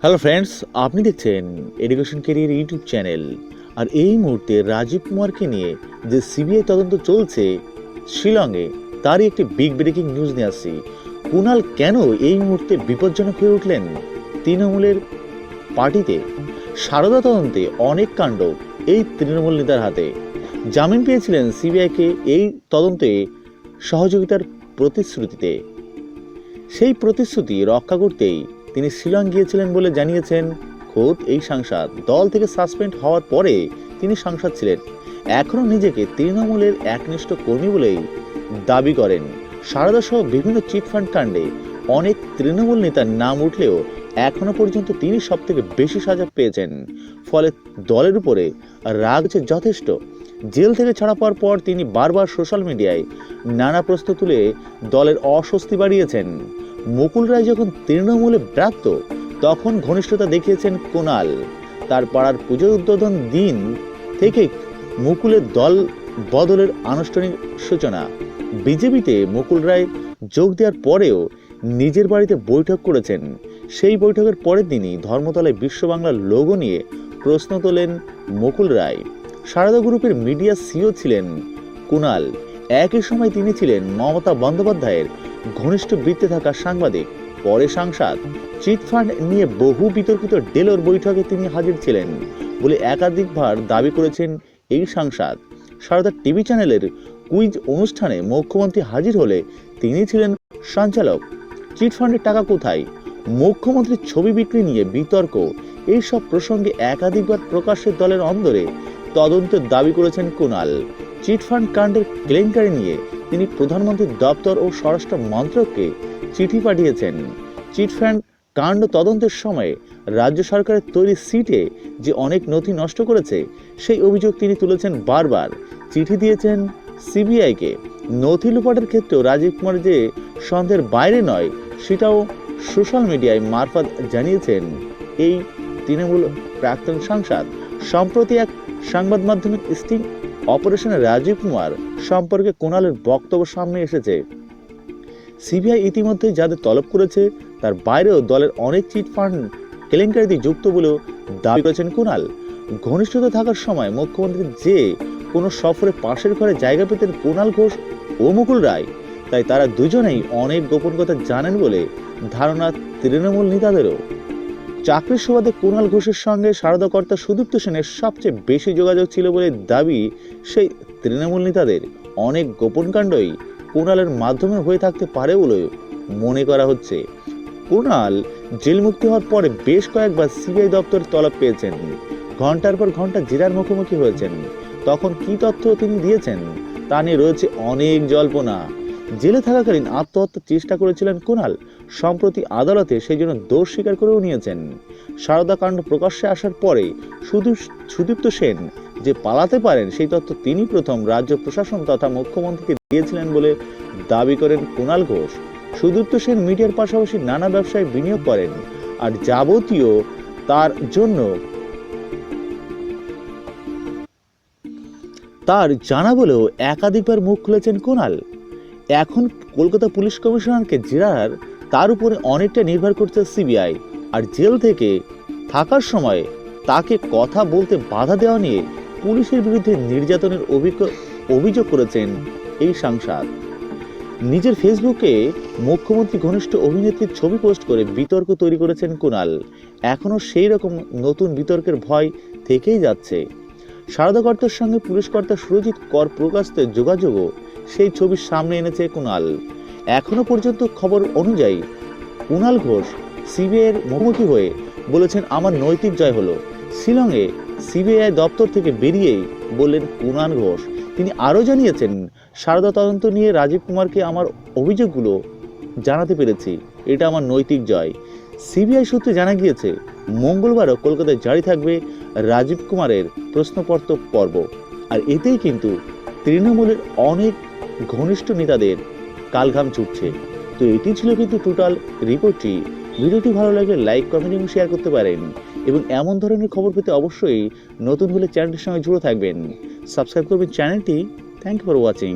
Hello friends, আপনি দেখছেন education career YouTube channel. আর এই মুহূর্তে রাজীব কুমারকে নিয়ে যে সিবিআই তদন্ত চলছে শিলংয়ে, তারই একটি বিগ ব্রেকিং নিউজ নিয়ে আসছি। কুণাল কেন এই মুহূর্তে বিপজ্জনক হয়ে উঠলেন তৃণমূলের পার্টিতে? সারদা তদন্তে অনেক কাণ্ড এই তৃণমূল নেতার হাতে। জামিন পেয়েছিলেন সিবিআইকে এই তদন্তে সহযোগিতার প্রতিশ্রুতিতে। সেই প্রতিশ্রুতি রক্ষা করতেই তিনি শিলং গিয়েছিলেন বলে জানিয়েছেন খোদ এই সাংসদ। দল থেকে সাসপেন্ড হওয়ার পরে তিনি সাংসদ ছিলেন, এখনও নিজেকে তৃণমূলের একনিষ্ঠ কর্মী বলেই দাবি করেন। সারদা সহ বিভিন্ন চিটফান্ড কাণ্ডে অনেক তৃণমূল নেতার নাম উঠলেও এখনো পর্যন্ত তিনি সব থেকে বেশি সাজা পেয়েছেন। ফলে দলের উপরে রাগ যথেষ্ট। জেল থেকে ছাড়া পাওয়ার পর তিনি বারবার সোশ্যাল মিডিয়ায় নানা প্রশ্ন তুলে দলের অস্বস্তি বাড়িয়েছেন। মুকুল রায় যখন তৃণমূলে ব্রাত্য, তখন ঘনিষ্ঠতা দেখিয়েছেন কুণাল। তার পাড়ার পুজোর উদ্বোধন দিন থেকে মুকুলের দল বদলের আনুষ্ঠানিক সূচনা। বিজেপিতে মুকুল রায় যোগ দেওয়ার পরেও নিজের বাড়িতে বৈঠক করেছেন। সেই বৈঠকের পরের দিনই ধর্মতলায় বিশ্ব বাংলার লোগো নিয়ে প্রশ্ন তোলেন মুকুল রায়। সারদা গ্রুপের মিডিয়া সিও ছিলেন কুণাল। একই সময় তিনি ছিলেন মমতা বন্দ্যোপাধ্যায়ের ঘনিষ্ঠ বৃত্তে থাকা সাংবাদিক, পরে সাংসদ। চিটফান্ড নিয়ে বহু বিতর্কিত ডেলোর বৈঠকে তিনি হাজির ছিলেন বলে একাধিকবার দাবি করেছেন এই সাংসদ। সারদা টিভি চ্যানেলের কুইজ অনুষ্ঠানে মুখ্যমন্ত্রী হাজির হলে তিনি ছিলেন সঞ্চালক। চিটফান্ডের টাকা কোথায়? মুখ্যমন্ত্রীর ছবি বিক্রি নিয়ে বিতর্ক। এইসব প্রসঙ্গে একাধিকবার প্রকাশ্যে দলের অন্দরে তদন্তের দাবি করেছেন কুণাল। চিটফান্ড কাণ্ডের কেলেঙ্কারি নিয়ে তিনি প্রধানমন্ত্রীর দপ্তর ও স্বরাষ্ট্র মন্ত্রককে চিঠি পাঠিয়েছেন। চিটফান্ড কাণ্ড তদন্তের সময় রাজ্য সরকারের তৈরি সিটে যে অনেক নথি নষ্ট করেছে, সেই অভিযোগ তিনি তুলেছেন বারবার। চিঠি দিয়েছেন সিবিআইকে। নথি লুপাটের ক্ষেত্রেও রাজীব কুমার যে সন্দেহের বাইরে নয়, সেটাও সোশ্যাল মিডিয়ায় মারফত জানিয়েছেন এই তৃণমূল প্রাক্তন সাংসদ। সম্প্রতি এক সংবাদ মাধ্যমের স্টিং অপারেশনে রাজীব কুমার সম্পর্কে কুণালের বক্তব্য সামনে এসেছে। সিবিআই ইতিমধ্যে যাদের তলব করেছে তার বাইরেও দলের অনেক চিটফান্ড কেলেঙ্কারিতে যুক্ত বলেও দাবি করেছেন কুণাল। ঘনিষ্ঠতা থাকার সময় মুখ্যমন্ত্রীর যে কোনো সফরে পাশের ঘরে জায়গা পেতেন কুণাল ঘোষ ও মুকুল রায়, তাই তারা দুজনেই অনেক গোপন কথা জানেন বলে ধারণা তৃণমূল নেতাদেরও। চাকরির সুবাদে কুণাল ঘোষের সঙ্গে সারদা কর্তা সুদীপ্ত সেনের সবচেয়ে বেশি যোগাযোগ ছিল বলে দাবি সেই তৃণমূল নেতাদের। অনেক গোপন কাণ্ডই কুণালের মাধ্যমে হয়ে থাকতে পারে বলে মনে করা হচ্ছে। কুণাল জেল মুক্তি হওয়ার পরে বেশ কয়েকবার সিবিআই দপ্তরে তলব পেয়েছেন। ঘন্টার পর ঘন্টা জেরার মুখোমুখি হয়েছেন। তখন কি তথ্য তিনি দিয়েছেন তা নিয়ে রয়েছে অনেক জল্পনা। জেলে থাকাকালীন আত্মহত্যার চেষ্টা করেছিলেন কুণাল। সম্প্রতি আদালতে সেই জন্য দোষ স্বীকার করেও নিয়েছেন। সারদা কাণ্ড প্রকাশ্যে আসার পরে সুদীপ্ত সেন যে পালাতে পারেন, সেই তথ্য তিনি প্রথম রাজ্য প্রশাসন তথা মুখ্যমন্ত্রীকে দিয়েছিলেন বলে দাবি করেন কুণাল ঘোষ। সুদীপ্ত সেন মিডিয়ার পাশাপাশি নানা ব্যবসায় বিনিয়োগ করেন, আর যাবতীয় তার জন্য তার জানা বলেও একাধিকবার মুখ খুলেছেন কুণাল। এখন কলকাতা পুলিশ কমিশনারকে জেরার তার উপরে অনেকটা নির্ভর করছে সিবিআই। আর জেল থেকে থাকার সময় তাকে কথা বলতে বাধা দেওয়া নিয়ে পুলিশের বিরুদ্ধে নির্যাতনের অভিযোগ করেছেন এই সাংসদ। নিজের ফেসবুকে মুখ্যমন্ত্রী ঘনিষ্ঠ অভিনেত্রীর ছবি পোস্ট করে বিতর্ক তৈরি করেছেন কুণাল। এখনও সেই রকম নতুন বিতর্কের ভয় থেকেই যাচ্ছে। সারদা কর্তার সঙ্গে পুলিশ কর্তা সুরজিৎ কর প্রকাশে যোগাযোগও সেই ছবির সামনে এনেছে কুণাল। এখনো পর্যন্ত খবর অনুযায়ী কুণাল ঘোষ সিবিআইয়ের মুখোমুখি হয়ে বলেছেন, আমার নৈতিক জয় হলো। শিলংয়ে সিবিআই দপ্তর থেকে বেরিয়েই বললেন কুণাল ঘোষ। তিনি আরও জানিয়েছেন, সারদা তদন্ত নিয়ে রাজীব কুমারকে আমার অভিযোগগুলো জানাতে পেরেছি, এটা আমার নৈতিক জয়। সিবিআই সূত্রে জানা গিয়েছে মঙ্গলবারও কলকাতায় জারি থাকবে রাজীব কুমারের প্রশ্নপত্র পর্ব। আর এতেই কিন্তু তৃণমূলের অনেক ঘনিষ্ঠ নেতাদের কালঘাম ছুটছে। তো এটি ছিল কিন্তু টোটাল রিপোর্টটি। ভিডিওটি ভালো লাগলে লাইক, কমেন্ট এবং শেয়ার করতে পারেন, এবং এমন ধরনের খবর পেতে অবশ্যই নতুন হলে চ্যানেলটির সঙ্গে জুড়ে থাকবেন। সাবস্ক্রাইব করবেন চ্যানেলটি। Thank you for watching.